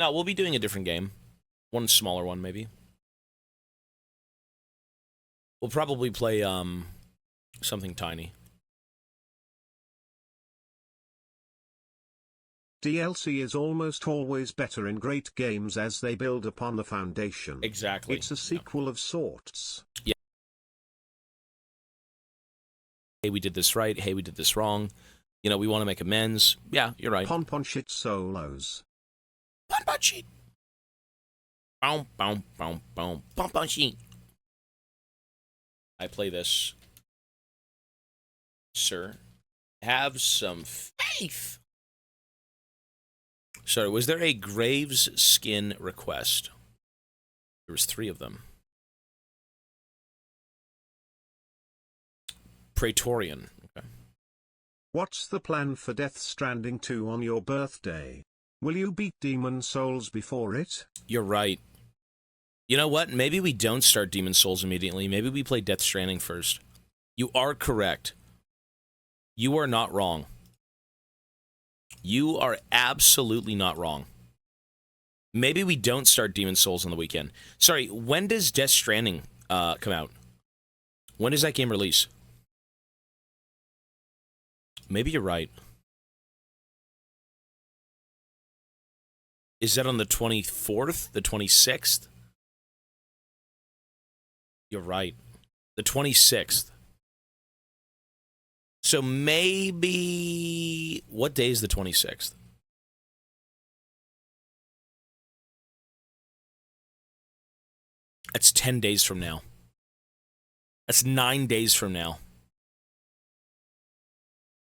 No, we'll be doing a different game. One smaller one, maybe. We'll probably play, something tiny. DLC is almost always better in great games as they build upon the foundation. Exactly. It's a sequel of sorts. Yeah. Hey, we did this right. Hey, we did this wrong. You know, we want to make amends. Yeah, you're right. Pon shit solos. Pon shit. Boom, boom, boom, boom. Pon shit. I play this. Sir, have some faith. Sorry, was there a Graves skin request? There was 3 of them. Praetorian. Okay. What's the plan for Death Stranding 2 on your birthday? Will you beat Demon Souls before it? You're right. You know what? Maybe we don't start Demon Souls immediately. Maybe we play Death Stranding first. You are correct. You are not wrong. You are absolutely not wrong. Maybe we don't start Demon Souls on the weekend. Sorry, when does Death Stranding come out? When does that game release? Maybe you're right. Is that on the 24th? The 26th? You're right. The 26th. So maybe... What day is the 26th? That's 10 days from now. That's 9 days from now.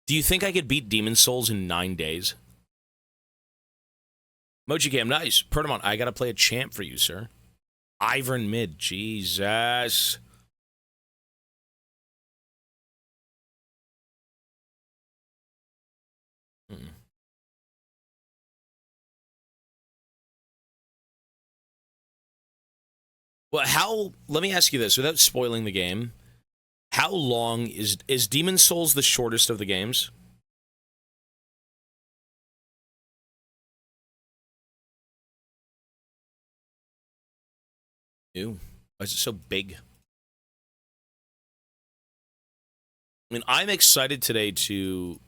Do you think I could beat Demon Souls in 9 days? Mojicam, nice. Pertamont, I gotta play a champ for you, sir. Ivern mid, Jesus. Well, let me ask you this, without spoiling the game. How long is Demon Souls the shortest of the games? Ew. Why is it so big? I mean, I'm excited today to...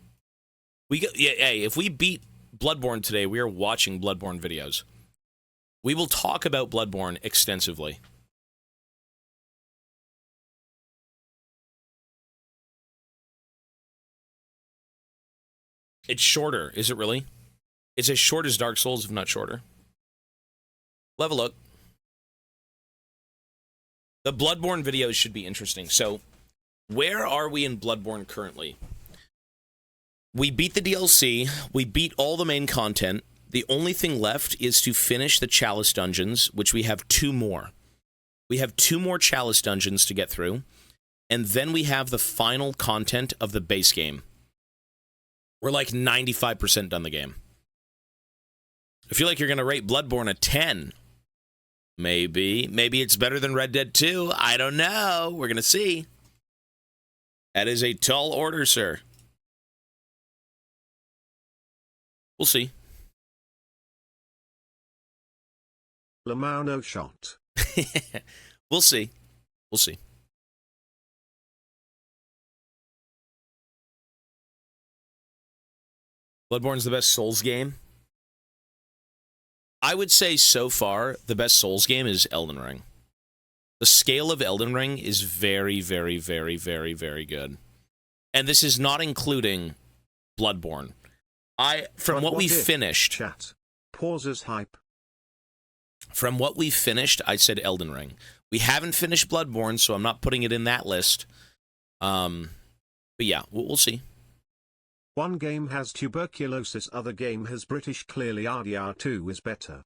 Hey, if we beat Bloodborne today, we are watching Bloodborne videos. We will talk about Bloodborne extensively. It's shorter, is it really? It's as short as Dark Souls, if not shorter. Level look. The Bloodborne videos should be interesting. So, where are we in Bloodborne currently? We beat the DLC. We beat all the main content. The only thing left is to finish the Chalice dungeons, which we have 2 more. We have 2 more Chalice dungeons to get through. And then we have the final content of the base game. We're like 95% done the game. I feel like you're going to rate Bloodborne a 10. Maybe. Maybe it's better than Red Dead 2. I don't know. We're going to see. That is a tall order, sir. We'll see. Lamano shot. We'll see. We'll see. Bloodborne's the best Souls game. I would say so far, the best Souls game is Elden Ring. The scale of Elden Ring is very, very, very, very, very good. And this is not including Bloodborne. From what we finished... Chat. Pauses hype. From what we finished, I said Elden Ring. We haven't finished Bloodborne, so I'm not putting it in that list. But yeah, we'll see. One game has tuberculosis, other game has British. Clearly RDR2 is better.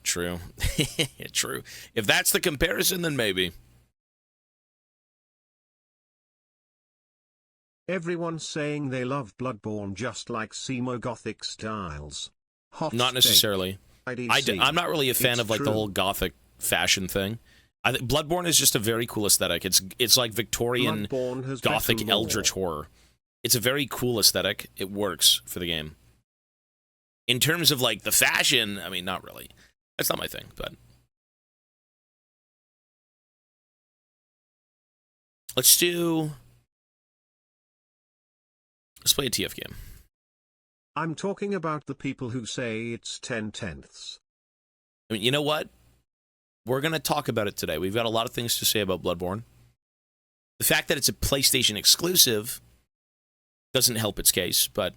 True. True. If that's the comparison, then maybe. Everyone's saying they love Bloodborne just like Semo Gothic styles. Hot Not necessarily. I'm not really a fan of like the whole Gothic fashion thing. I think Bloodborne is just a very cool aesthetic. It's like Victorian Gothic Eldritch horror. It's a very cool aesthetic. It works for the game. In terms of, like, the fashion, I mean, not really. That's not my thing, but... Let's play a TF game. I'm talking about the people who say it's 10/10ths. I mean, you know what? We're going to talk about it today. We've got a lot of things to say about Bloodborne. The fact that it's a PlayStation exclusive doesn't help its case, but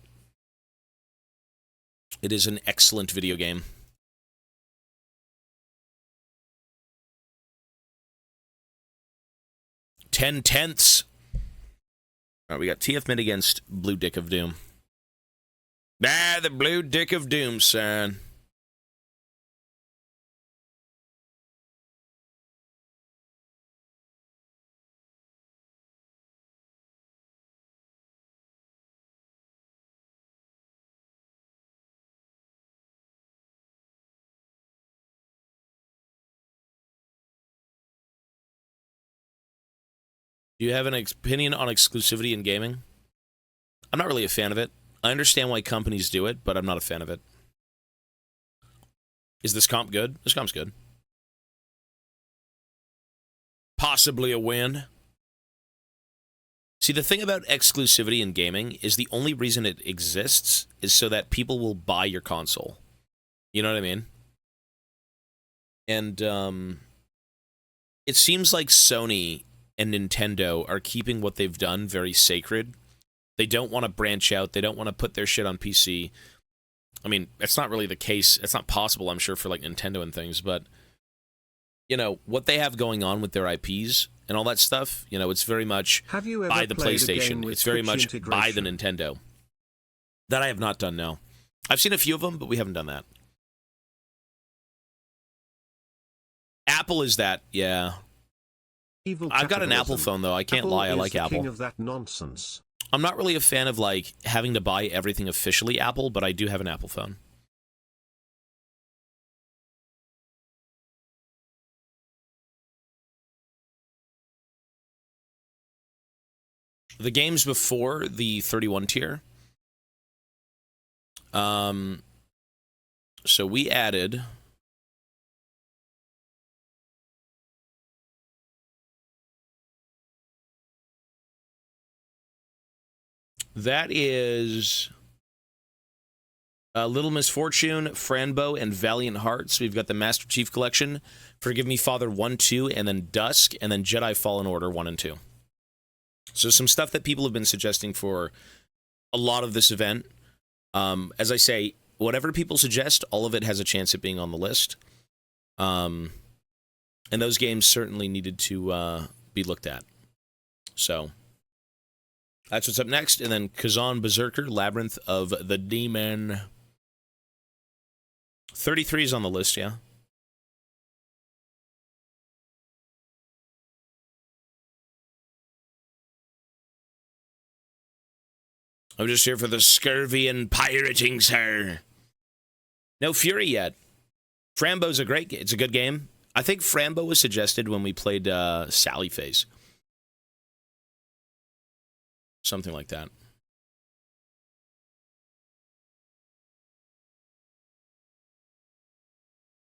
it is an excellent video game. Ten-tenths. All right, we got TF mid against Blue Dick of Doom. Ah, the Blue Dick of Doom, son. Do you have an opinion on exclusivity in gaming? I'm not really a fan of it. I understand why companies do it, but I'm not a fan of it. Is this comp good? This comp's good. Possibly a win. See, the thing about exclusivity in gaming is the only reason it exists is so that people will buy your console. You know what I mean? And it seems like Sony and Nintendo are keeping what they've done very sacred. They don't want to branch out. They don't want to put their shit on PC. I mean, it's not really the case. It's not possible, I'm sure, for like Nintendo and things, but you know, what they have going on with their IPs and all that stuff, you know, it's very much Have you ever by the played a game PlayStation. with It's very Twitch much by the integration? Nintendo. That I have not done, no. I've seen a few of them, but we haven't done that. Apple is that, yeah. Evil I've got an Apple capitalism. phone, though. I can't Apple lie. I is like the Apple. king of that nonsense. I'm not really a fan of, like, having to buy everything officially Apple, but I do have an Apple phone. The games before the 31 tier. So we added... That is Little Misfortune, Franbo, and Valiant Hearts. We've got the Master Chief Collection, Forgive Me Father 1, 2, and then Dusk, and then Jedi Fallen Order 1 and 2. So some stuff that people have been suggesting for a lot of this event. As I say, whatever people suggest, all of it has a chance at being on the list. And those games certainly needed to be looked at. So... that's what's up next, and then Kazan Berserker, Labyrinth of the Demon. 33 is on the list, yeah. I'm just here for the scurvy and pirating, sir. No Fury yet. Frambo's a great game. It's a good game. I think Frambo was suggested when we played Sally Phase. Something like that.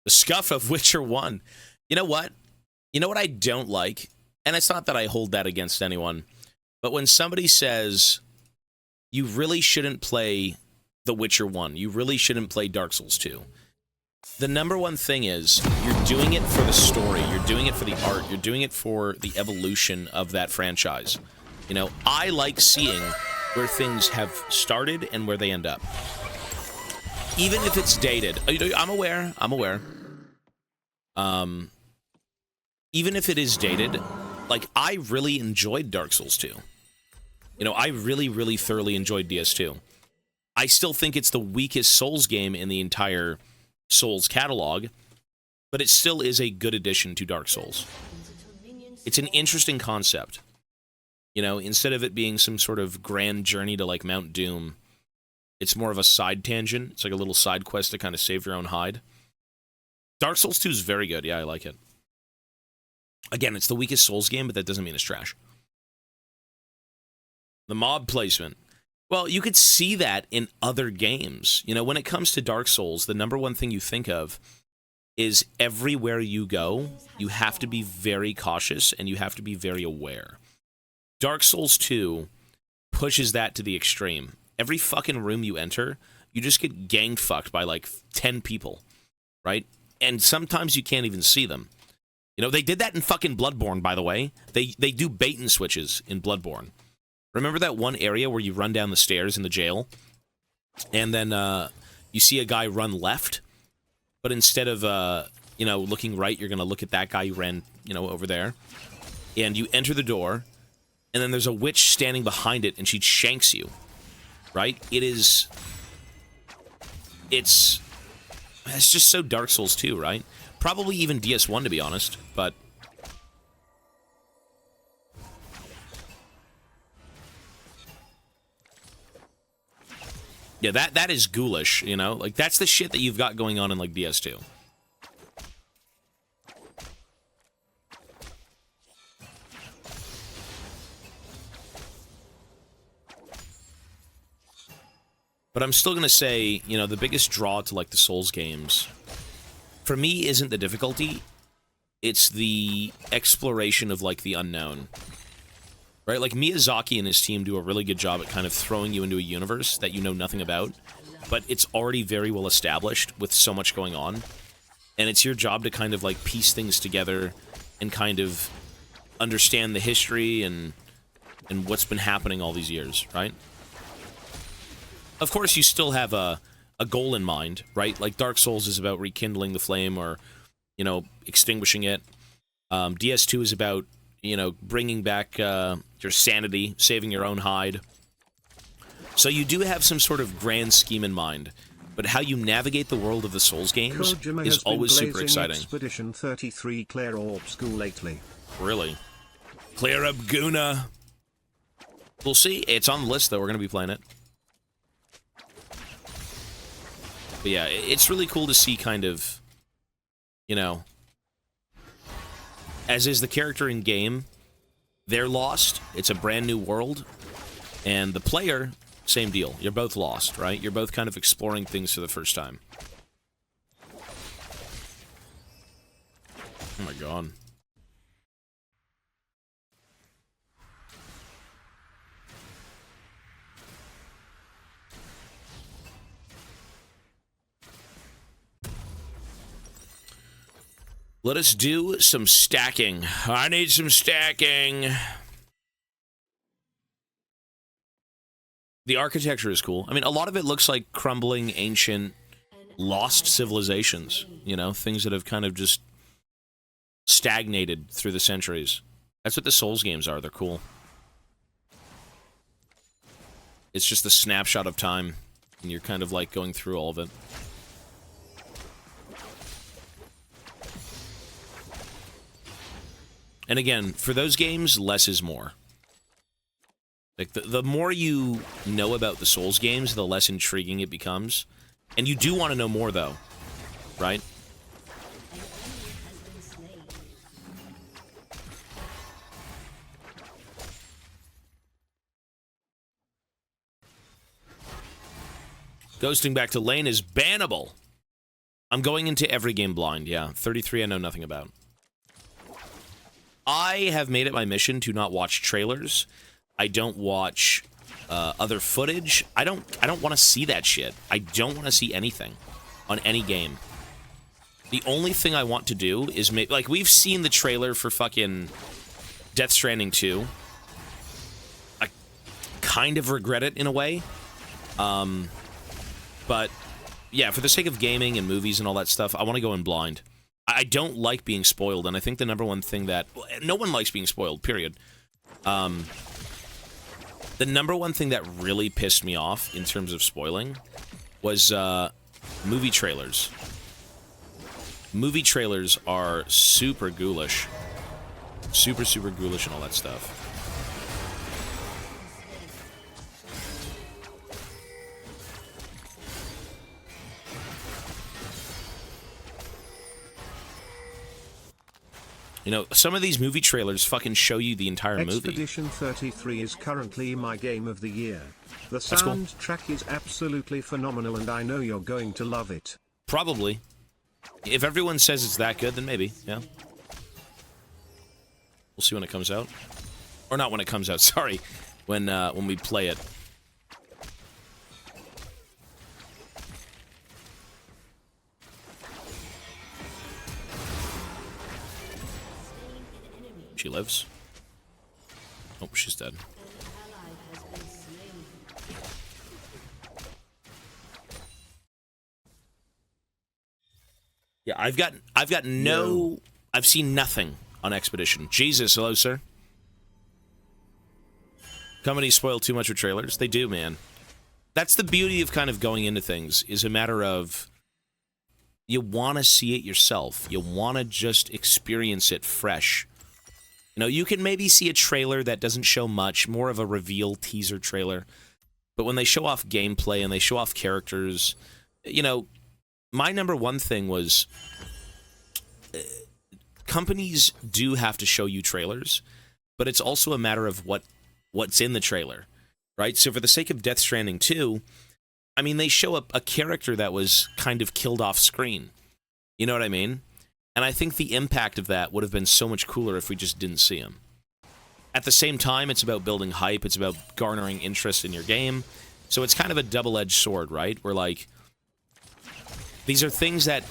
The scuff of Witcher 1. You know what? You know what I don't like? And it's not that I hold that against anyone, but when somebody says, you really shouldn't play The Witcher 1, you really shouldn't play Dark Souls 2. The number one thing is, you're doing it for the story, you're doing it for the art, you're doing it for the evolution of that franchise. You know, I like seeing where things have started and where they end up. Even if it's dated. I'm aware. Even if it is dated, like, I really enjoyed Dark Souls 2. You know, I really, really thoroughly enjoyed DS2. I still think it's the weakest Souls game in the entire Souls catalog, but it still is a good addition to Dark Souls. It's an interesting concept. You know, instead of it being some sort of grand journey to, like, Mount Doom, it's more of a side tangent. It's like a little side quest to kind of save your own hide. Dark Souls 2 is very good. Yeah, I like it. Again, it's the weakest Souls game, but that doesn't mean it's trash. The mob placement. Well, you could see that in other games. You know, when it comes to Dark Souls, the number one thing you think of is everywhere you go, you have to be very cautious and you have to be very aware. Dark Souls 2 pushes that to the extreme. Every fucking room you enter, you just get gang fucked by like 10 people, right? And sometimes you can't even see them. You know, they did that in fucking Bloodborne, by the way. They do bait and switches in Bloodborne. Remember that one area where you run down the stairs in the jail? And then you see a guy run left? But instead of, you know, looking right, you're going to look at that guy who ran, you know, over there. And you enter the door, and then there's a witch standing behind it, and she shanks you. Right? It's just so Dark Souls 2, right? Probably even DS1, to be honest, but... Yeah, that is ghoulish, you know? Like, that's the shit that you've got going on in, like, DS2. But I'm still gonna say, you know, the biggest draw to, like, the Souls games, for me, isn't the difficulty, it's the exploration of, like, the unknown. Right? Like, Miyazaki and his team do a really good job at kind of throwing you into a universe that you know nothing about, but it's already very well established with so much going on, and it's your job to kind of, like, piece things together and kind of understand the history and what's been happening all these years, right? Of course, you still have a goal in mind, right? Like, Dark Souls is about rekindling the flame or, you know, extinguishing it. DS2 is about, you know, bringing back your sanity, saving your own hide. So you do have some sort of grand scheme in mind, but how you navigate the world of the Souls games is always super exciting. Expedition 33 Claire Orb School lately. Really? Clear up Guna. We'll see. It's on the list, though. We're going to be playing it. But yeah, it's really cool to see kind of, you know, as is the character in game, they're lost. It's a brand new world. And the player, same deal. You're both lost, right? You're both kind of exploring things for the first time. Oh my god. Let us do some stacking. I need some stacking. The architecture is cool. I mean, a lot of it looks like crumbling, ancient, lost civilizations. You know, things that have kind of just stagnated through the centuries. That's what the Souls games are. They're cool. It's just a snapshot of time, and you're kind of like going through all of it. And again, for those games, less is more. Like, the more you know about the Souls games, the less intriguing it becomes. And you do want to know more, though. Right? Ghosting back to lane is bannable. I'm going into every game blind, yeah. 33 I know nothing about. I have made it my mission to not watch trailers. I don't watch other footage. I don't want to see that shit. I don't want to see anything on any game. The only thing I want to do is make... Like, we've seen the trailer for fucking Death Stranding 2. I kind of regret it in a way. But, yeah, for the sake of gaming and movies and all that stuff, I want to go in blind. I don't like being spoiled, and I think the number one thing that... Well, no one likes being spoiled, period. The number one thing that really pissed me off in terms of spoiling was movie trailers. Movie trailers are super ghoulish. Super, super ghoulish and all that stuff. You know, some of these movie trailers fucking show you the entire movie. Expedition 33 is currently my game of the year. The That's cool. soundtrack is absolutely phenomenal and I know you're going to love it. Probably. If everyone says it's that good, then maybe, yeah. We'll see when it comes out. Or not when it comes out, sorry. When we play it. She lives. Oh, she's dead. Yeah, I've seen nothing on Expedition. Jesus, hello, sir. Companies spoil too much with trailers. They do, man. That's the beauty of kind of going into things, is a matter of you want to see it yourself. You want to just experience it fresh. You know, you can maybe see a trailer that doesn't show much, more of a reveal teaser trailer. But when they show off gameplay and they show off characters, you know, my number one thing was companies do have to show you trailers, but it's also a matter of what's in the trailer, right? So for the sake of Death Stranding 2, I mean, they show a character that was kind of killed off screen. You know what I mean? And I think the impact of that would have been so much cooler if we just didn't see him. At the same time, it's about building hype. It's about garnering interest in your game. So it's kind of a double-edged sword, right? Where, like, these are things that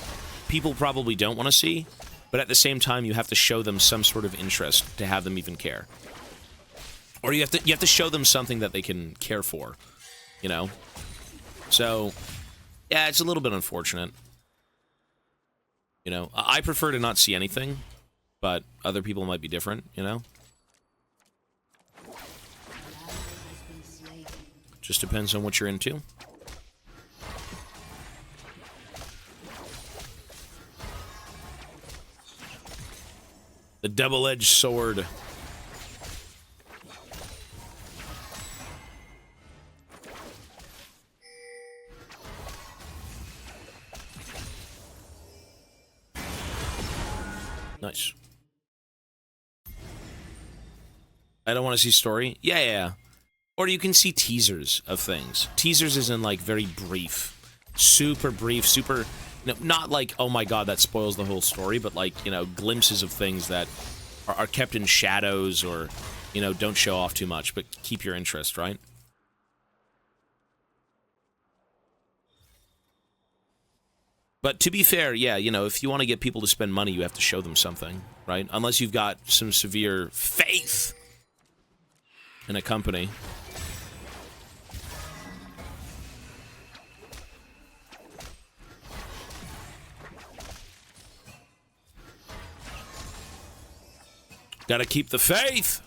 people probably don't want to see, but at the same time, you have to show them some sort of interest to have them even care. Or you have to show them something that they can care for, you know? So, yeah, it's a little bit unfortunate. You know, I prefer to not see anything, but other people might be different, you know? Just depends on what you're into. The double-edged sword. Nice. I don't want to see story. Yeah. Or you can see teasers of things. Teasers is in, like, very brief. Super brief, super... You know, not like, oh my god, that spoils the whole story, but, like, you know, glimpses of things that are kept in shadows or, you know, don't show off too much, but keep your interest, right? But to be fair, yeah, you know, if you want to get people to spend money, you have to show them something, right? Unless you've got some severe faith in a company. Gotta keep the faith!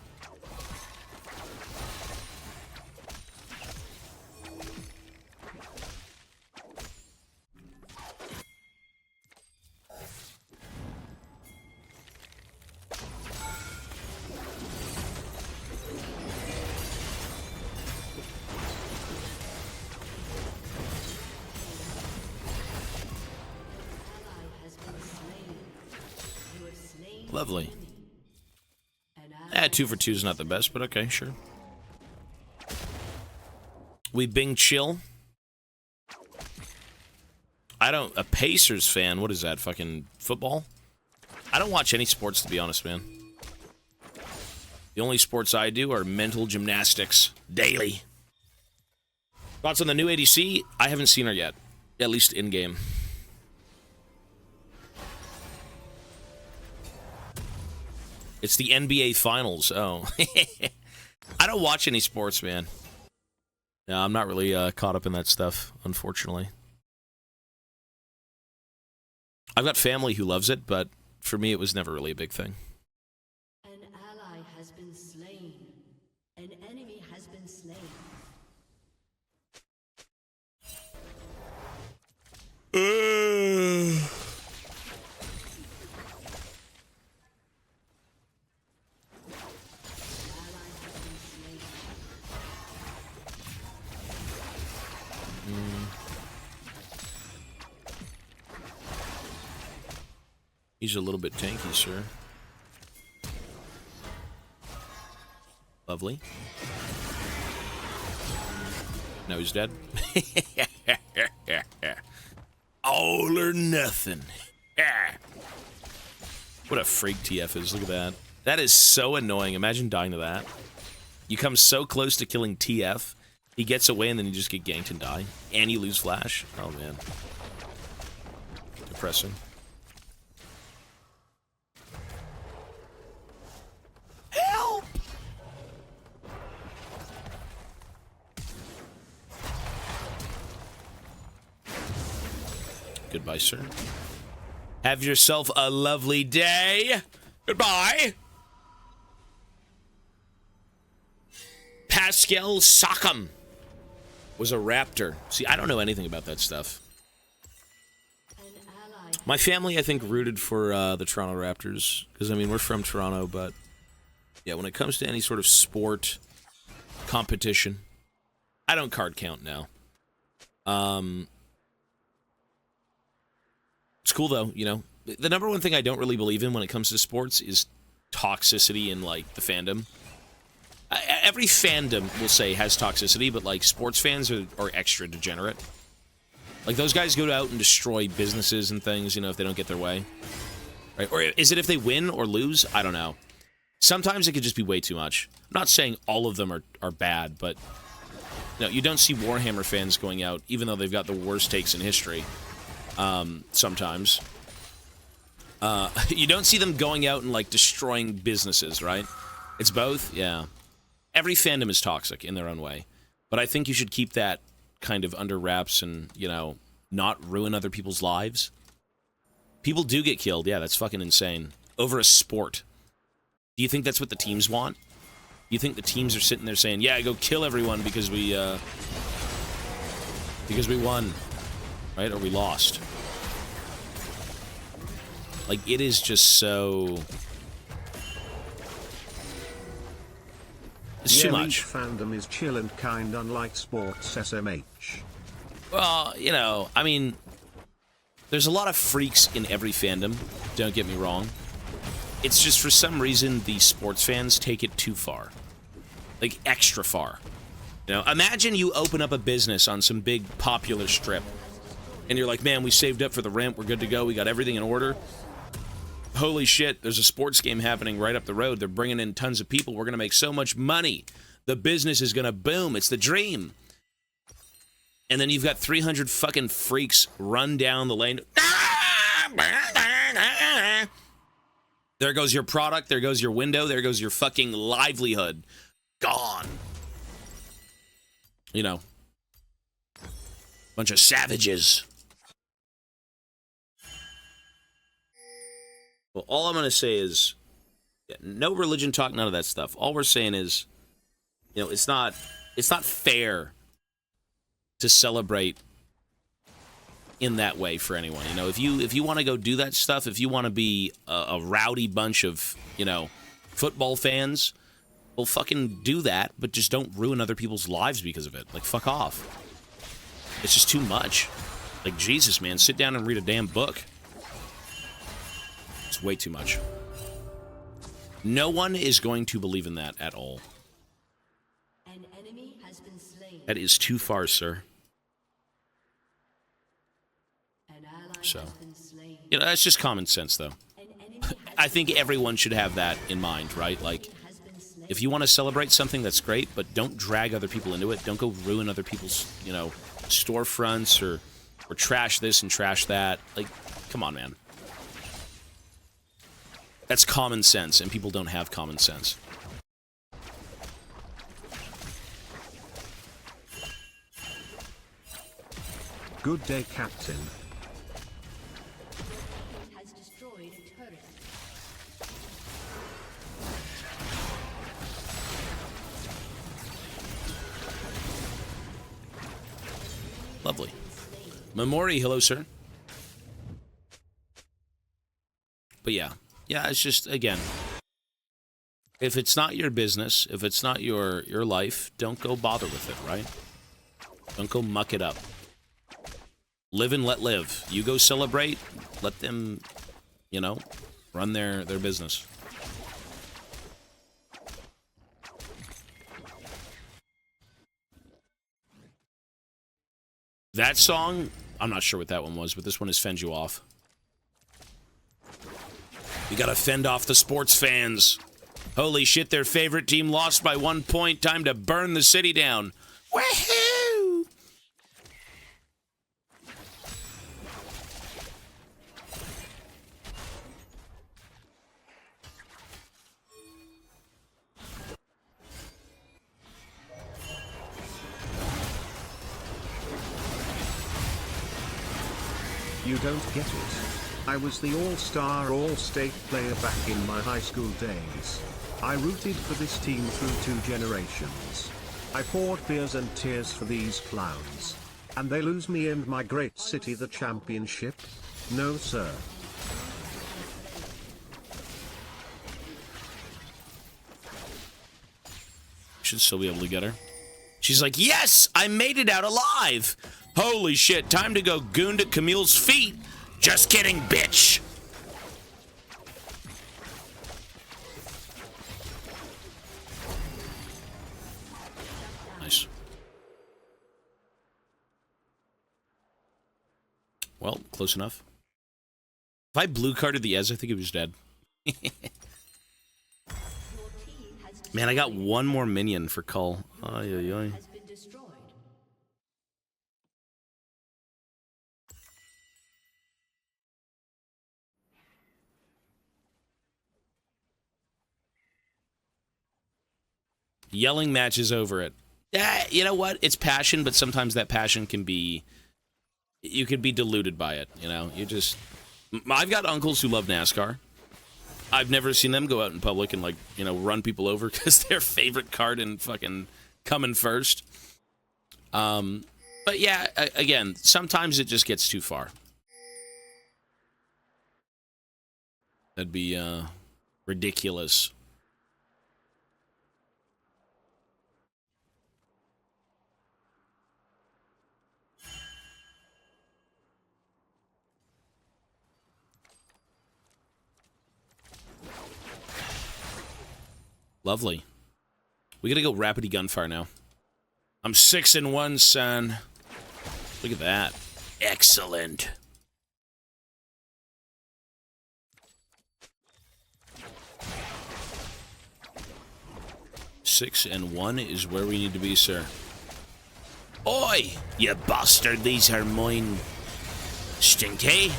Lovely. 2 for 2 is not the best, but okay, sure. We Bing chill. A Pacers fan, what is that, fucking football? I don't watch any sports, to be honest, man. The only sports I do are mental gymnastics, daily. Thoughts on the new ADC? I haven't seen her yet, at least in-game. It's the NBA Finals. Oh. I don't watch any sports, man. No, I'm not really caught up in that stuff, unfortunately. I've got family who loves it, but for me, it was never really a big thing. An ally has been slain. An enemy has been slain. He's a little bit tanky, sir. Lovely. No, he's dead. All or nothing. What a freak TF is. Look at that. That is so annoying. Imagine dying to that. You come so close to killing TF, he gets away and then you just get ganked and die. And you lose flash. Oh, man. Depressing. Help! Goodbye, sir. Have yourself a lovely day. Goodbye. Pascal Siakam was a Raptor. See, I don't know anything about that stuff. My family, I think, rooted for the Toronto Raptors. Because, I mean, we're from Toronto, but... yeah, when it comes to any sort of sport competition, I don't card count now. It's cool, though, you know. The number one thing I don't really believe in when it comes to sports is toxicity in, like, the fandom. Every fandom, we'll say, has toxicity, but, like, sports fans are extra degenerate. Like, those guys go out and destroy businesses and things, you know, if they don't get their way. Right? Or is it if they win or lose? I don't know. Sometimes it could just be way too much. I'm not saying all of them are bad, but... you know, you don't see Warhammer fans going out, even though they've got the worst takes in history. Sometimes. You don't see them going out and, like, destroying businesses, right? It's both, yeah. Every fandom is toxic in their own way. But I think you should keep that kind of under wraps and, you know, not ruin other people's lives. People do get killed, yeah, that's fucking insane. Over a sport. Do you think that's what the teams want? Do you think the teams are sitting there saying, yeah, go kill everyone because we won, right? Or we lost? Like, it is just so... it's too much. Fandom is chill and kind, unlike sports SMH. Well, you know, I mean, there's a lot of freaks in every fandom, don't get me wrong. It's just for some reason the sports fans take it too far. Like, extra far. You know, imagine you open up a business on some big popular strip, and you're like, man, we saved up for the rent, we're good to go, we got everything in order. Holy shit, there's a sports game happening right up the road. They're bringing in tons of people. We're going to make so much money. The business is going to boom. It's the dream. And then you've got 300 fucking freaks run down the lane. There goes your product. There goes your window. There goes your fucking livelihood. Gone. You know. Bunch of savages. Well, all I'm going to say is, no religion talk, none of that stuff. All we're saying is, you know, it's not fair to celebrate in that way for anyone. You know, if you want to go do that stuff, if you want to be a rowdy bunch of, you know, football fans, well, fucking do that, but just don't ruin other people's lives because of it. Like, fuck off. It's just too much. Like, Jesus, man, sit down and read a damn book. It's way too much. No one is going to believe in that at all. An enemy has been slain. That is too far, sir. An ally So, has been slain. you know, that's just common sense, though. An enemy I think everyone should have that in mind, right? Like, has been slain. if you want to celebrate something, that's great, but don't drag other people into it. Don't go ruin other people's, you know, storefronts or trash this and trash that. Like, come on, man. That's common sense, and people don't have common sense. Good day, Captain. Has destroyed a turret. Lovely. Memori, hello, sir. But yeah. Yeah, it's just, again, if it's not your business, if it's not your life, don't go bother with it, right? Don't go muck it up. Live and let live. You go celebrate, let them, you know, run their business. That song, I'm not sure what that one was, but this one is Fend You Off. We gotta fend off the sports fans. Holy shit, their favorite team lost by 1 point. Time to burn the city down. Woohoo! You don't get it. I was the all-star all-state player back in my high school days. I rooted for this team through 2 generations. I poured beers and tears for these clowns. And they lose me and my great city the championship? No sir. Should still be able to get her. She's like, yes, I made it out alive. Holy shit, time to go goon to Camille's feet. Just kidding, bitch. Nice. Well, close enough. If I blue carded the Ez, I think he was dead. Man, I got one more minion for Cull. Ay, ay, ay. Yelling matches over it. You know what? It's passion, but sometimes that passion can be... You could be deluded by it, you know? You just... I've got uncles who love NASCAR. I've never seen them go out in public and, like, you know, run people over because their favorite card and fucking coming first. But yeah, again, sometimes it just gets too far. That'd be, ridiculous. Lovely. We gotta go rapidy gunfire now. I'm 6-1, son. Look at that. Excellent. Six and 1 is where we need to be, sir. Oi! You bastard, these are mine. Stinky.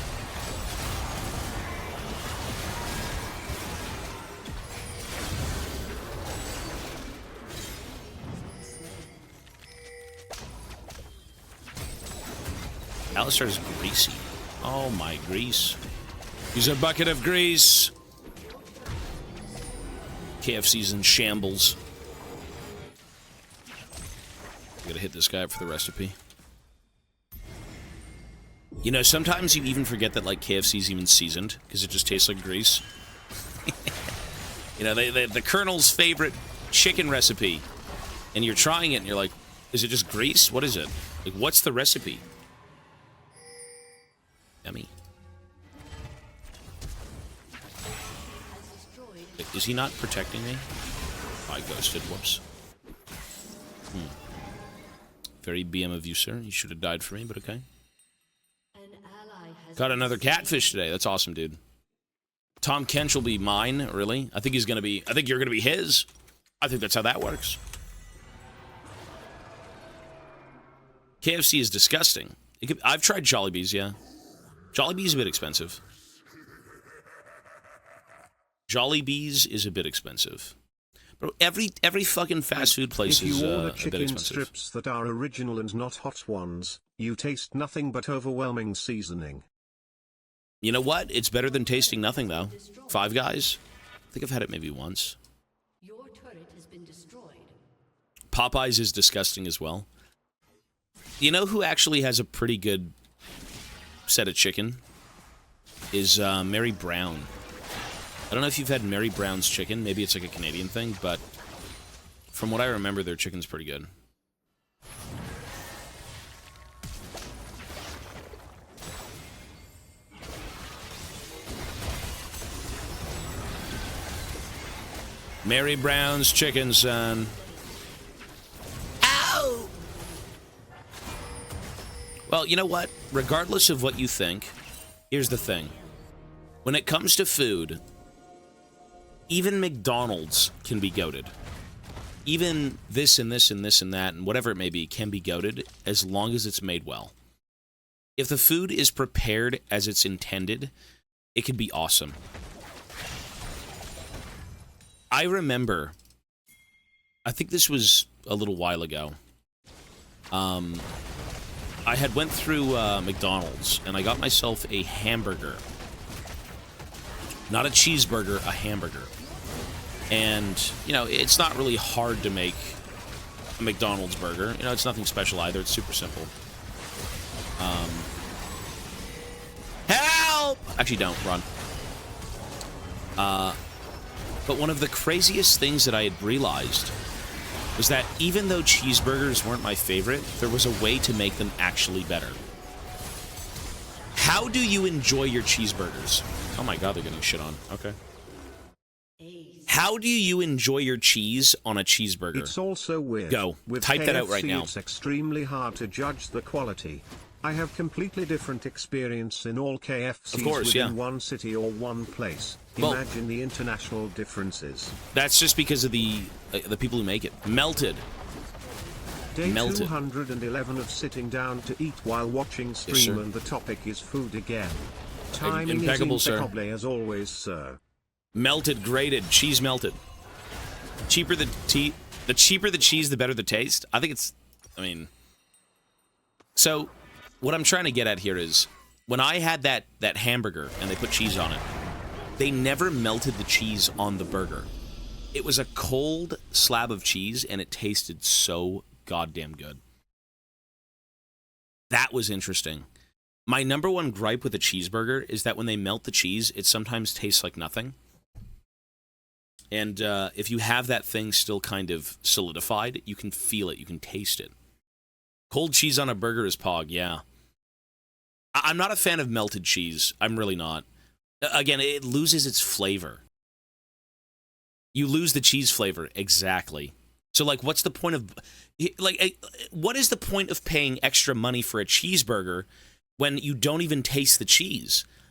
Alistar's greasy. Oh my grease. He's a bucket of grease. KFC's in shambles. I gotta hit this guy up for the recipe. You know, sometimes you even forget that, like, KFC's even seasoned, because it just tastes like grease. You know, the Colonel's favorite chicken recipe. And you're trying it, and you're like, is it just grease? What is it? Like, what's the recipe? Yummy. Is he not protecting me? Oh, I ghosted. Whoops. Very BM of you, sir. You should have died for me, but okay. Caught another catfish today. That's awesome, dude. Tom Kench will be mine, really? I think he's gonna be... I think you're gonna be his. I think that's how that works. KFC is disgusting. I've tried Jollibee's, yeah. Jollibee's a bit expensive. Jollibee's is a bit expensive. Bro, every fucking fast food place is a bit expensive. If you order chicken strips that are original and not hot ones, you taste nothing but overwhelming seasoning. You know what? It's better than tasting nothing, though. Five Guys? I think I've had it maybe once. Your turret has been destroyed. Popeyes is disgusting as well. You know who actually has a pretty good set of chicken? Is Mary Brown. I don't know if you've had Mary Brown's chicken. Maybe it's like a Canadian thing, but from what I remember, their chicken's pretty good. Mary Brown's chicken, son. Ow! Well, you know what? Regardless of what you think, here's the thing. When it comes to food, even McDonald's can be goated. Even this and this and this and that and whatever it may be can be goated as long as it's made well. If the food is prepared as it's intended, it can be awesome. I remember, I think this was a little while ago, I had went through McDonald's and I got myself a hamburger. Not a cheeseburger, a hamburger. And, you know, it's not really hard to make a McDonald's burger. You know, it's nothing special either. It's super simple. Help! Actually, don't. Run. But one of the craziest things that I had realized was that even though cheeseburgers weren't my favorite, there was a way to make them actually better. How do you enjoy your cheeseburgers? Oh my god, they're getting shit on. Okay. How do you enjoy your cheese on a cheeseburger? It's also weird. Go. Type that out right now. It's extremely hard to judge the quality. I have completely different experience in all KFCs of course, within yeah. one city or one place. Well, imagine the international differences. That's just because of the people who make it. Melted. Day Melted. 211 of sitting down to eat while watching stream, Yes, and the topic is food again. Timing impeccable, is sir. impeccable as always, sir. Melted, grated, cheese melted. Cheaper the cheaper the cheese, the better the taste. I think it's, I mean, so what I'm trying to get at here is when I had that hamburger and they put cheese on it, they never melted the cheese on the burger. It was a cold slab of cheese and it tasted so goddamn good. That was interesting. My number one gripe with a cheeseburger is that when they melt the cheese, it sometimes tastes like nothing. And if you have that thing still kind of solidified, you can feel it, you can taste it. Cold cheese on a burger is pog, yeah. I'm not a fan of melted cheese. I'm really not. Again, it loses its flavor. You lose the cheese flavor, exactly. So, like, what's the point of... Like, what is the point of paying extra money for a cheeseburger when you don't even taste the cheese?